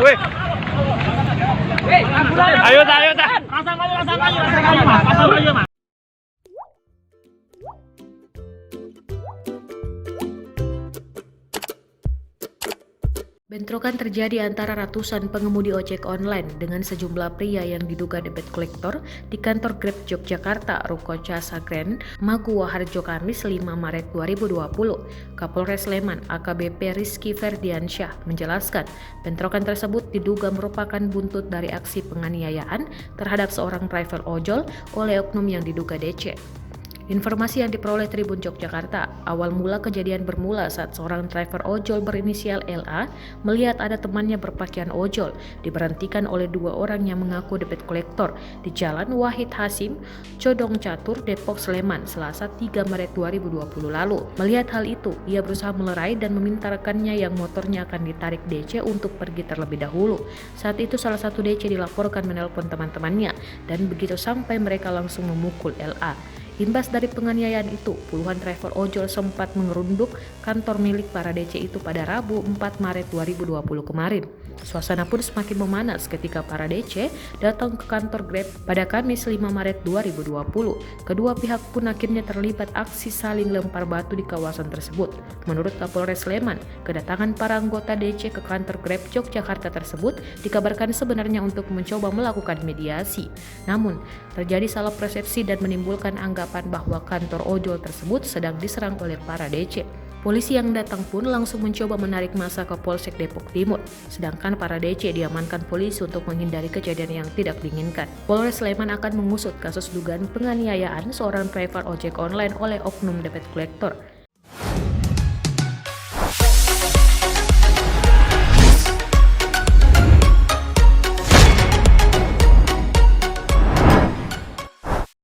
Wih. Ayo ta, ayo ta. Pasang aja, Mas. Bentrokan terjadi antara ratusan pengemudi ojek online dengan sejumlah pria yang diduga debt collector di kantor Grab Yogyakarta, Ruko Casa Grand, Maguwo Harjo, Kamis 5 Maret 2020. Kapolres Sleman AKBP Rizky Ferdiansyah menjelaskan bentrokan tersebut diduga merupakan buntut dari aksi penganiayaan terhadap seorang driver ojol oleh oknum yang diduga DC. Informasi yang diperoleh Tribun Yogyakarta, awal mula kejadian bermula saat seorang driver ojol berinisial LA melihat ada temannya berpakaian ojol diberhentikan oleh dua orang yang mengaku debt collector di Jalan Wahid Hasim, Codong Catur, Depok, Sleman, Selasa 3 Maret 2020 lalu. Melihat hal itu, ia berusaha melerai dan meminta rekannya yang motornya akan ditarik DC untuk pergi terlebih dahulu. Saat itu salah satu DC dilaporkan menelpon teman-temannya dan begitu sampai mereka langsung memukul LA. Imbas dari penganiayaan itu, puluhan driver ojol sempat mengerunduk kantor milik para DC itu pada Rabu 4 Maret 2020 kemarin. Suasana pun semakin memanas ketika para DC datang ke kantor Grab pada Kamis 5 Maret 2020. Kedua pihak pun akhirnya terlibat aksi saling lempar batu di kawasan tersebut. Menurut Kapolres Sleman, kedatangan para anggota DC ke kantor Grab Yogyakarta tersebut dikabarkan sebenarnya untuk mencoba melakukan mediasi. Namun, terjadi salah persepsi dan menimbulkan anggapan bahwa kantor ojol tersebut sedang diserang oleh para DC. Polisi yang datang pun langsung mencoba menarik massa ke Polsek Depok Timur, sedangkan para DC diamankan polisi untuk menghindari kejadian yang tidak diinginkan. Polres Sleman akan mengusut kasus dugaan penganiayaan seorang driver ojek online oleh oknum debt collector.